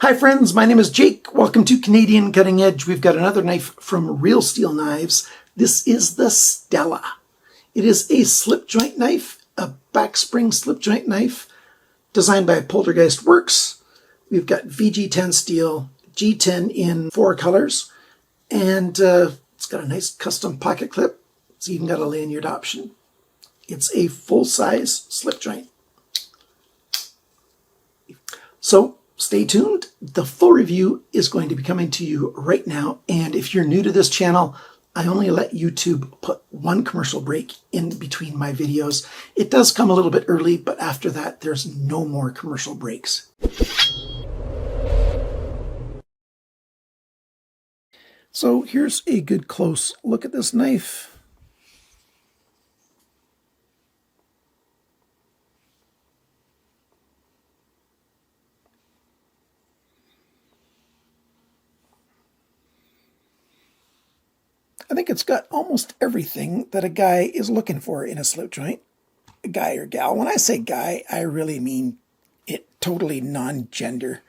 Hi friends, my name is Jake. Welcome to Canadian Cutting Edge. We've got another knife from Real Steel Knives. This is the Stella. It is a slip joint knife, a back spring slip joint knife designed by Poltergeist Works. We've got VG10 steel, G10 in 4 colors, and it's got a nice custom pocket clip. It's even got a lanyard option. It's a full-size slip joint. So stay tuned. The full review is going to be coming to you right now. And if you're new to this channel, I only let YouTube put one commercial break in between my videos. It does come a little bit early, but after that, there's no more commercial breaks. So here's a good close look at this knife. I think it's got almost everything that a guy is looking for in a slip joint. A guy or gal. When I say guy, I really mean it totally non-gender.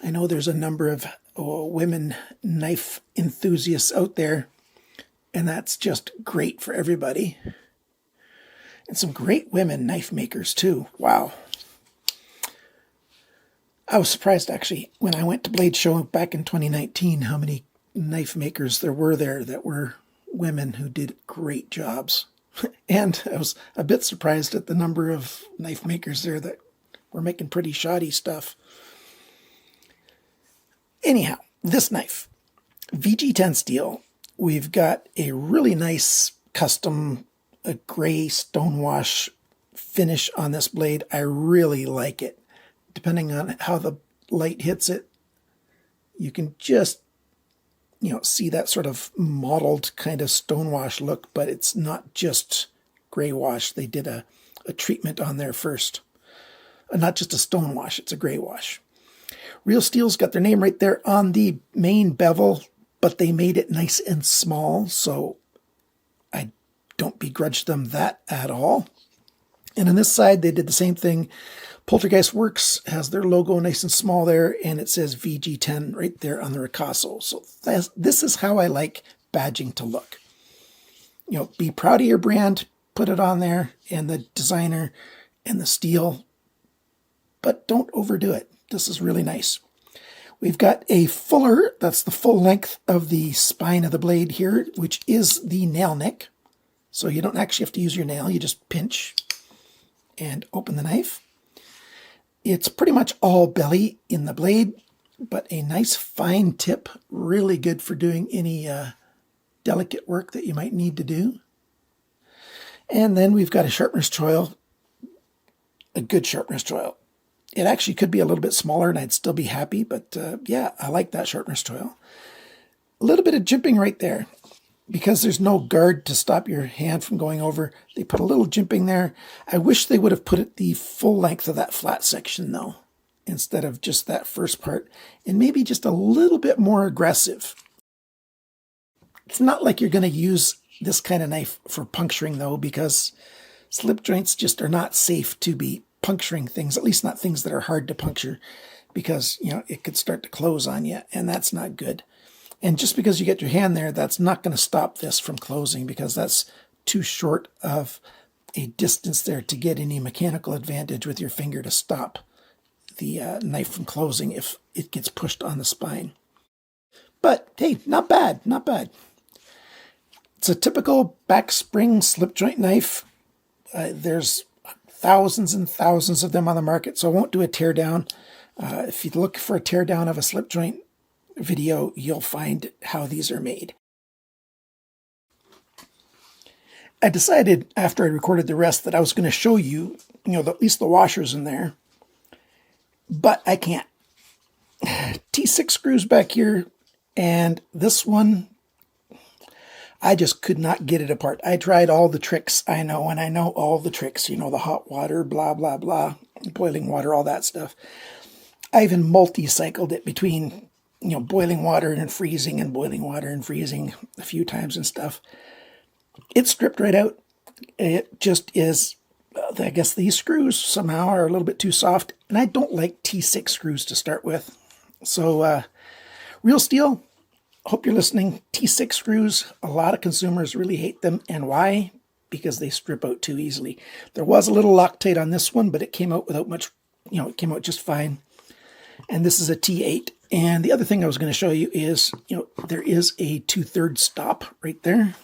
I know there's a number of women knife enthusiasts out there, and that's just great for everybody. And some great women knife makers too. Wow. I was surprised actually when I went to Blade Show back in 2019 how many knife makers there were that were women who did great jobs. And I was a bit surprised at the number of knife makers there that were making pretty shoddy stuff. Anyhow, this knife, VG10 steel, we've got a really nice custom gray stonewash finish on this blade. I really like it. Depending on how the light hits it, you can just see that sort of mottled kind of stonewash look, but it's not just gray wash. They did a treatment on there first. Not just a stonewash, it's a gray wash. Real Steel's got their name right there on the main bevel, but they made it nice and small, so I don't begrudge them that at all. And on this side, they did the same thing. Poltergeist Works has their logo nice and small there, and it says VG10 right there on the ricasso. So this is how I like badging to look. Be proud of your brand, put it on there, and the designer and the steel, but don't overdo it. This is really nice. We've got a fuller, that's the full length of the spine of the blade here, which is the nail nick. So you don't actually have to use your nail, you just pinch and open the knife. It's pretty much all belly in the blade, but a nice fine tip, really good for doing any delicate work that you might need to do. And then we've got a sharpener's choil, a good sharpener's choil. It actually could be a little bit smaller and I'd still be happy, but yeah, I like that sharpener's choil. A little bit of jimping right there. Because there's no guard to stop your hand from going over, they put a little jimping there. I wish they would have put it the full length of that flat section though, instead of just that first part, and maybe just a little bit more aggressive. It's not like you're going to use this kind of knife for puncturing though, because slip joints just are not safe to be puncturing things, at least not things that are hard to puncture, because it could start to close on you, and that's not good. And just because you get your hand there, that's not going to stop this from closing, because that's too short of a distance there to get any mechanical advantage with your finger to stop the knife from closing if it gets pushed on the spine. But hey, not bad, not bad. It's a typical back spring slip joint knife. There's thousands and thousands of them on the market, so I won't do a teardown. If you look for a teardown of a slip joint video, you'll find how these are made. I decided after I recorded the rest that I was going to show you, at least the washers in there, but I can't. T6 screws back here, and this one, I just could not get it apart. I tried all the tricks I know, and I know all the tricks, the hot water, blah, blah, blah, boiling water, all that stuff. I even multi-cycled it between boiling water and freezing and boiling water and freezing a few times and stuff. It stripped right out. It just is, I guess these screws somehow are a little bit too soft, and I don't like T6 screws to start with. So real steel, hope you're listening. T6 screws, a lot of consumers really hate them. And why? Because they strip out too easily. There was a little Loctite on this one, but it came out without much, it came out just fine. And this is a T8. And the other thing I was going to show you is, there is a 2/3 stop right there.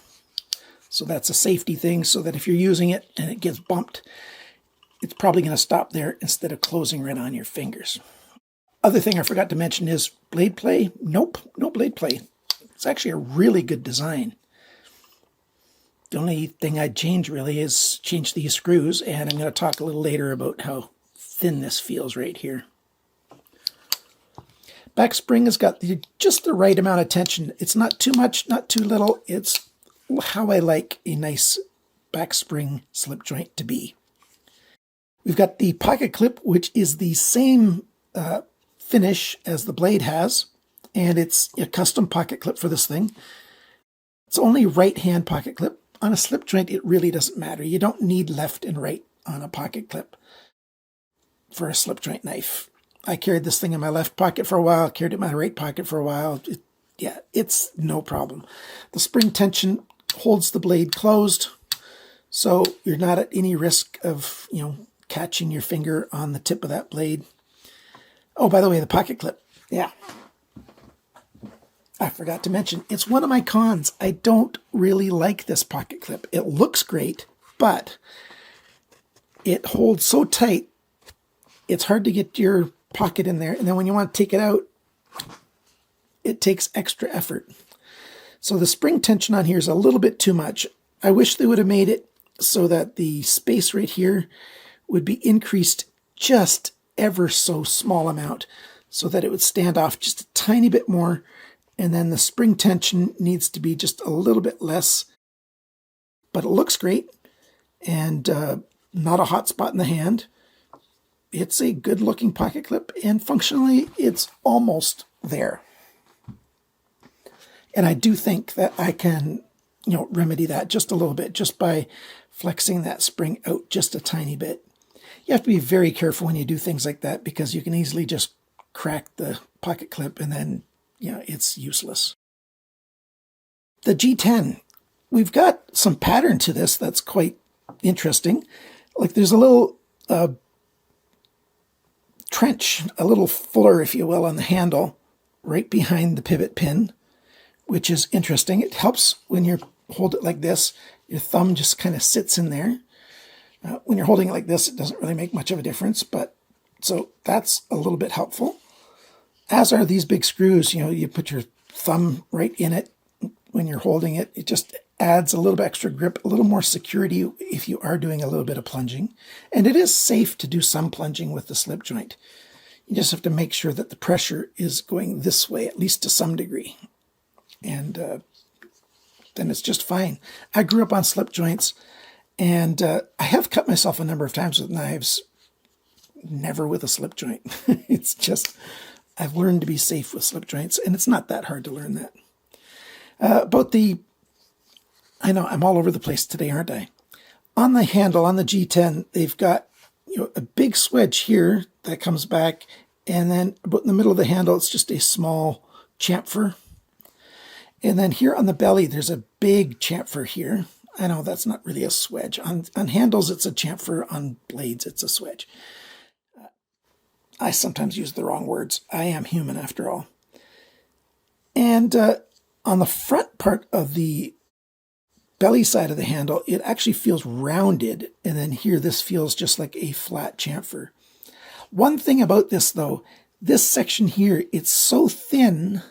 So that's a safety thing, so that if you're using it and it gets bumped, it's probably going to stop there instead of closing right on your fingers. Other thing I forgot to mention is blade play. Nope, no blade play. It's actually a really good design. The only thing I'd change really is change these screws, and I'm going to talk a little later about how thin this feels right here. Back spring has got just the right amount of tension. It's not too much, not too little. It's how I like a nice back spring slip joint to be. We've got the pocket clip, which is the same finish as the blade has, and it's a custom pocket clip for this thing. It's only right-hand pocket clip. On a slip joint, it really doesn't matter. You don't need left and right on a pocket clip for a slip joint knife. I carried this thing in my left pocket for a while, carried it in my right pocket for a while. It's no problem. The spring tension holds the blade closed, so you're not at any risk of, catching your finger on the tip of that blade. Oh, by the way, the pocket clip. Yeah. I forgot to mention, it's one of my cons. I don't really like this pocket clip. It looks great, but it holds so tight, it's hard to get your pocket in there. And then when you want to take it out, it takes extra effort. So the spring tension on here is a little bit too much. I wish they would have made it so that the space right here would be increased just ever so small amount so that it would stand off just a tiny bit more. And then the spring tension needs to be just a little bit less. But it looks great and not a hot spot in the hand. It's a good looking pocket clip, and functionally it's almost there. And I do think that I can, remedy that just a little bit just by flexing that spring out just a tiny bit. You have to be very careful when you do things like that because you can easily just crack the pocket clip and then, it's useless. The G10, we've got some pattern to this that's quite interesting. Like there's a little trench, a little fuller, if you will, on the handle right behind the pivot pin, which is interesting. It helps when you hold it like this. Your thumb just kind of sits in there. When you're holding it like this, it doesn't really make much of a difference, but so that's a little bit helpful. As are these big screws. You put your thumb right in it when you're holding it. It just adds a little bit extra grip, a little more security if you are doing a little bit of plunging. And it is safe to do some plunging with the slip joint. You just have to make sure that the pressure is going this way, at least to some degree. And then it's just fine. I grew up on slip joints, and I have cut myself a number of times with knives, never with a slip joint. It's just, I've learned to be safe with slip joints, and it's not that hard to learn that. I know I'm all over the place today, aren't I? On the handle, on the G10, they've got a big swedge here that comes back, and then about in the middle of the handle, it's just a small chamfer. And then here on the belly, there's a big chamfer here. I know that's not really a swedge. On handles, it's a chamfer. On blades, it's a swedge. I sometimes use the wrong words. I am human after all. And on the front part of the belly side of the handle, it actually feels rounded. And then here, this feels just like a flat chamfer. One thing about this, though, this section here, it's so thin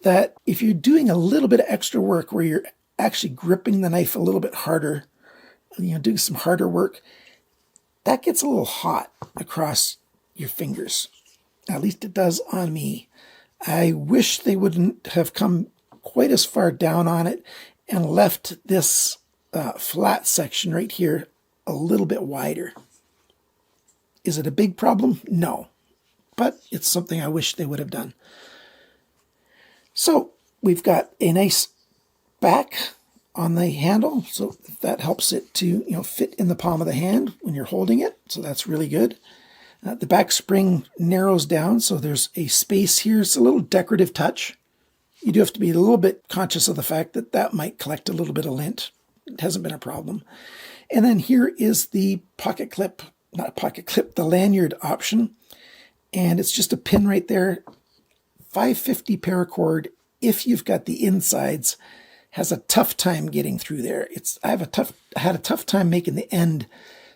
that if you're doing a little bit of extra work where you're actually gripping the knife a little bit harder, doing some harder work, that gets a little hot across your fingers. At least it does on me. I wish they wouldn't have come quite as far down on it and left this flat section right here a little bit wider. Is it a big problem? No. But it's something I wish they would have done. So we've got a nice back on the handle, so that helps it to fit in the palm of the hand when you're holding it. So that's really good. The back spring narrows down, so there's a space here. It's a little decorative touch. You do have to be a little bit conscious of the fact that that might collect a little bit of lint. It hasn't been a problem. And then here is the pocket clip, not pocket clip, the lanyard option. And it's just a pin right there. 550 paracord, if you've got the insides, has a tough time getting through there. I had a tough time making the end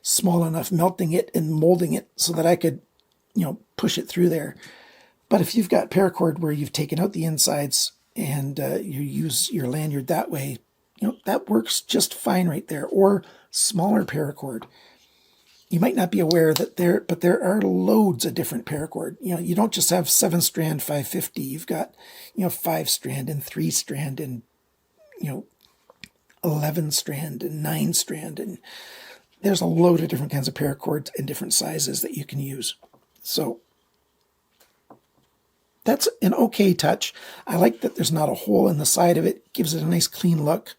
small enough, melting it and molding it so that I could, push it through there. But if you've got paracord where you've taken out the insides and you use your lanyard that way, that works just fine right there. Or smaller paracord. You might not be aware that there are loads of different paracord. You don't just have 7-strand 550. You've got, 5-strand and 3-strand and, 11-strand and 9-strand, and there's a load of different kinds of paracords in different sizes that you can use. So that's an okay touch. I like that there's not a hole in the side of it. Gives it a nice clean look.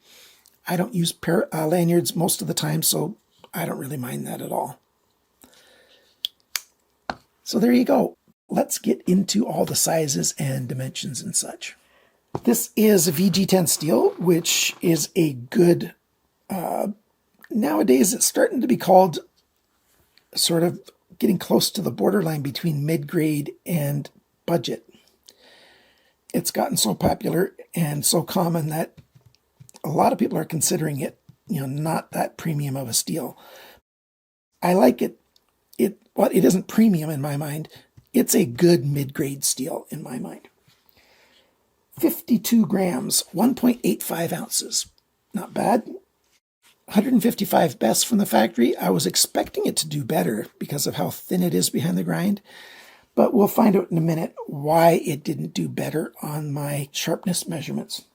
I don't use lanyards most of the time, so I don't really mind that at all. So there you go. Let's get into all the sizes and dimensions and such. This is a VG10 steel, which is a good, nowadays it's starting to be called sort of getting close to the borderline between mid-grade and budget. It's gotten so popular and so common that a lot of people are considering it, not that premium of a steel. I like it. It isn't premium in my mind. It's a good mid-grade steel in my mind. 52 grams, 1.85 ounces. Not bad. 155 best from the factory. I was expecting it to do better because of how thin it is behind the grind, but we'll find out in a minute why it didn't do better on my sharpness measurements.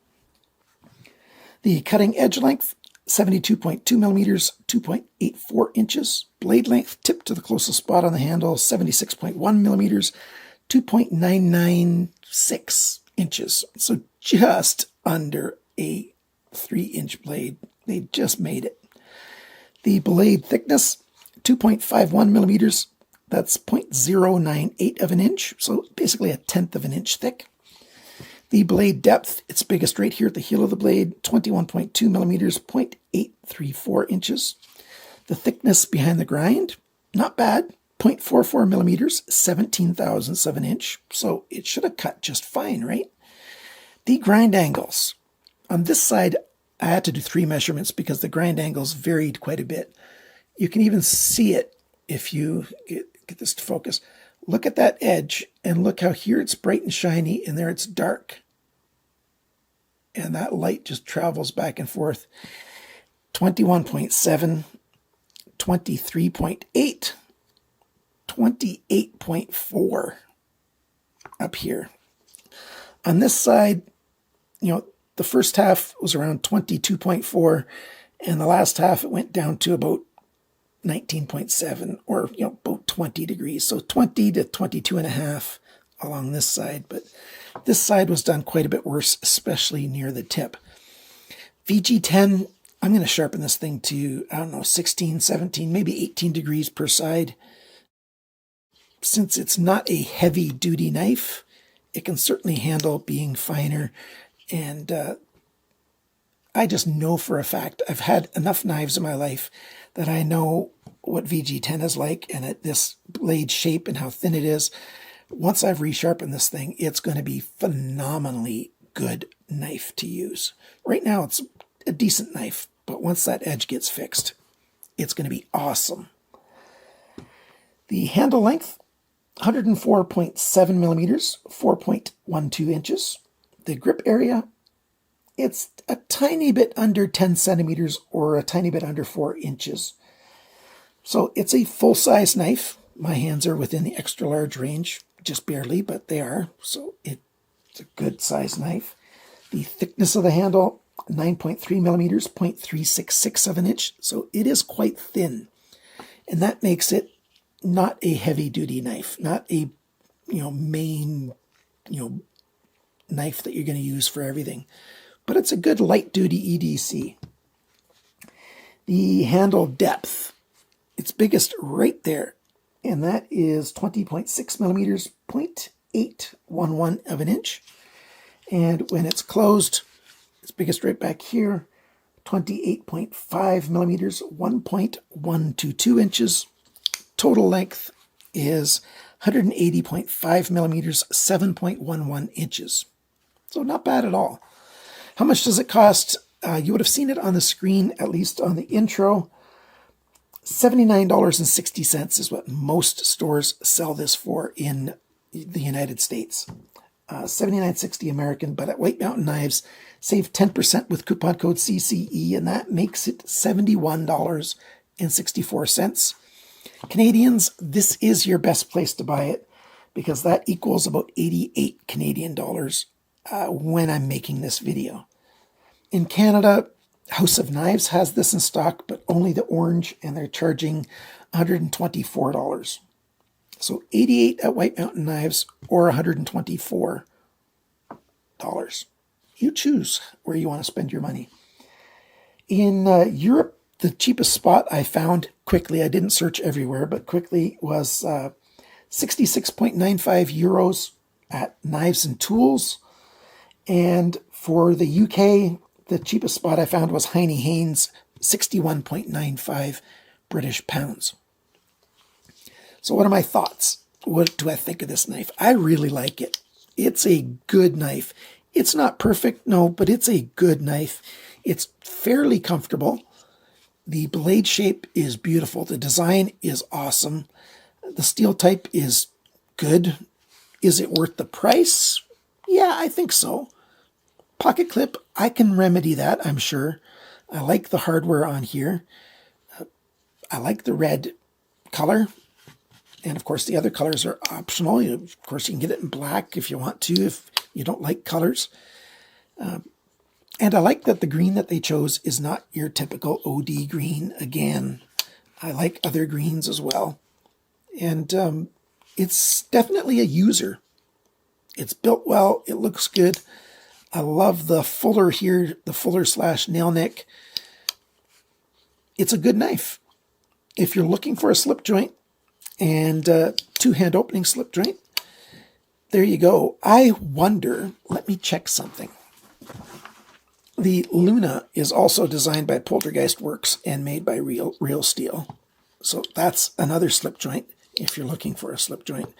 The cutting edge length, 72.2 millimeters, 2.84 inches. Blade length, tip to the closest spot on the handle, 76.1 millimeters, 2.996 inches. So just under a 3-inch blade. They just made it. The blade thickness, 2.51 millimeters. That's 0.098 of an inch. So basically 1/10 of an inch thick. The blade depth, its biggest right here at the heel of the blade, 21.2 millimeters, 0.834 inches. The thickness behind the grind, not bad, 0.44 millimeters, 17/1000 of an inch. So it should have cut just fine, right? The grind angles. On this side, I had to do 3 measurements because the grind angles varied quite a bit. You can even see it if you get this to focus. Look at that edge and look how here it's bright and shiny and there it's dark. And that light just travels back and forth. 21.7, 23.8, 28.4 up here. On this side, the first half was around 22.4 and the last half it went down to about 19.7 or about 20 degrees. So 20 to 22.5 along this side, but this side was done quite a bit worse, especially near the tip. VG10, I'm going to sharpen this thing to, 16, 17, maybe 18 degrees per side. Since it's not a heavy duty knife, it can certainly handle being finer. And I just know for a fact, I've had enough knives in my life that I know what VG10 is like and at this blade shape and how thin it is. Once I've resharpened this thing, it's going to be phenomenally good knife to use. Right now, it's a decent knife, but once that edge gets fixed, it's going to be awesome. The handle length, 104.7 millimeters, 4.12 inches. The grip area, it's a tiny bit under 10 centimeters or a tiny bit under 4 inches. So it's a full-size knife. My hands are within the extra large range, just barely, but they are. So it's a good size knife. The thickness of the handle, 9.3 millimeters, 0.366 of an inch. So it is quite thin. And that makes it not a heavy-duty knife, not a main knife that you're going to use for everything. But it's a good light-duty EDC. The handle depth, it's biggest right there. and that is 20.6 millimeters, 0.811 of an inch. And when it's closed, its biggest right back here, 28.5 millimeters, 1.122 inches. Total length is 180.5 millimeters, 7.11 inches. So not bad at all. How much does it cost? You would have seen it on the screen, at least on the intro. $79.60 is what most stores sell this for in the United States. $79.60 American, but at White Mountain Knives, save 10% with coupon code CCE, and that makes it $71.64. Canadians, this is your best place to buy it because that equals about 88 Canadian dollars when I'm making this video. In Canada, House of Knives has this in stock, but only the orange, and they're charging $124. So 88 at White Mountain Knives or $124. You choose where you want to spend your money. In Europe, the cheapest spot I found quickly, I didn't search everywhere, but quickly, was 66.95 euros at Knives and Tools. And for the UK, the cheapest spot I found was Heine Haynes, 61.95 British pounds. So what are my thoughts? What do I think of this knife? I really like it. It's a good knife. It's not perfect, no, but it's a good knife. It's fairly comfortable. The blade shape is beautiful. The design is awesome. The steel type is good. Is it worth the price? Yeah, I think so. Pocket clip, I can remedy that, I'm sure. I like the hardware on here. I like the red color. And of course, the other colors are optional. Of course, you can get it in black if you want to, if you don't like colors. And I like that the green that they chose is not your typical OD green. Again, I like other greens as well. And it's definitely a user. It's built well. It looks good. I love the fuller here, the fuller / nail nick. It's a good knife. If you're looking for a slip joint and two-hand opening slip joint, there you go. I wonder, let me check something. The Luna is also designed by Poltergeist Works and made by Real Steel. So that's another slip joint if you're looking for a slip joint.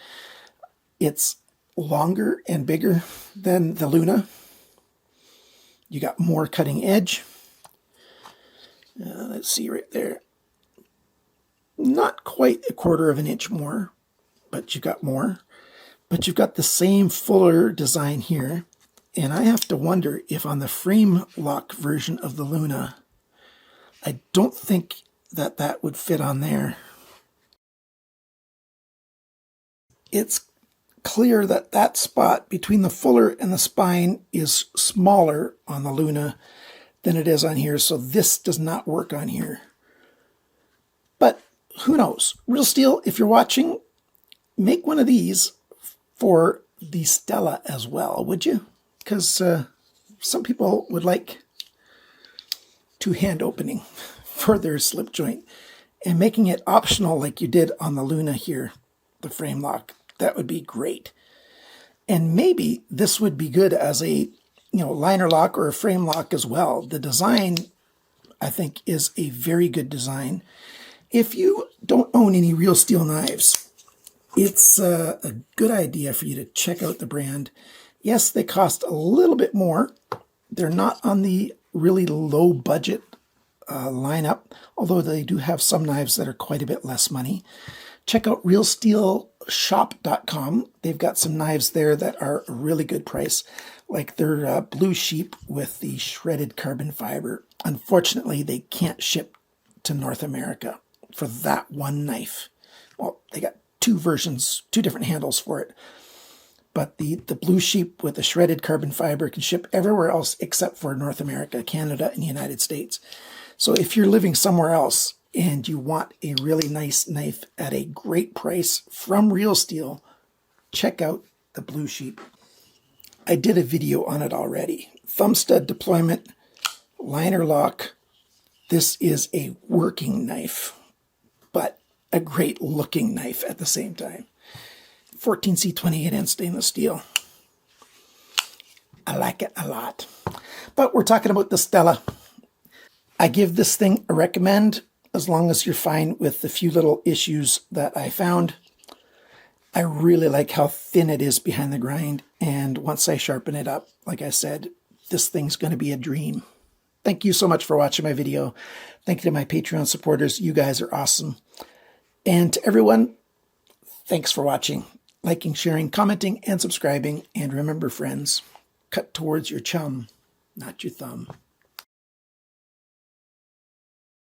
It's longer and bigger than the Luna. You got more cutting edge. Let's see right there. Not quite a 1/4 of an inch more, but you got more. But you've got the same fuller design here. And I have to wonder if on the frame lock version of the Luna, I don't think that that would fit on there. It's clear that that spot between the fuller and the spine is smaller on the Luna than it is on here, so this does not work on here. But who knows? Real Steel, if you're watching, make one of these for the Stella as well, would you? Because some people would like two-hand opening for their slip joint, and making it optional like you did on the Luna here, the frame lock. That would be great. And maybe this would be good as a liner lock or a frame lock as well. The design, I think, is a very good design. If you don't own any Real Steel knives, it's a good idea for you to check out the brand. Yes, they cost a little bit more. They're not on the really low budget lineup, although they do have some knives that are quite a bit less money. Check out realsteelshop.com. They've got some knives there that are a really good price, like their Blue Sheep with the shredded carbon fiber. Unfortunately, they can't ship to North America for that one knife. Well, they got two versions, two different handles for it. But the Blue Sheep with the shredded carbon fiber can ship everywhere else except for North America, Canada, and the United States. So if you're living somewhere else and you want a really nice knife at a great price from Real Steel, check out the Blue Sheep. I did a video on it already. Thumb stud deployment, liner lock. This is a working knife, but a great looking knife at the same time. 14C 28N stainless steel. I like it a lot. But we're talking about the Stella. I give this thing a recommend as long as you're fine with the few little issues that I found. I really like how thin it is behind the grind, and once I sharpen it up, like I said, this thing's going to be a dream. Thank you so much for watching my video. Thank you to my Patreon supporters. You guys are awesome. And to everyone, thanks for watching, liking, sharing, commenting, and subscribing. And remember, friends, cut towards your chum, not your thumb.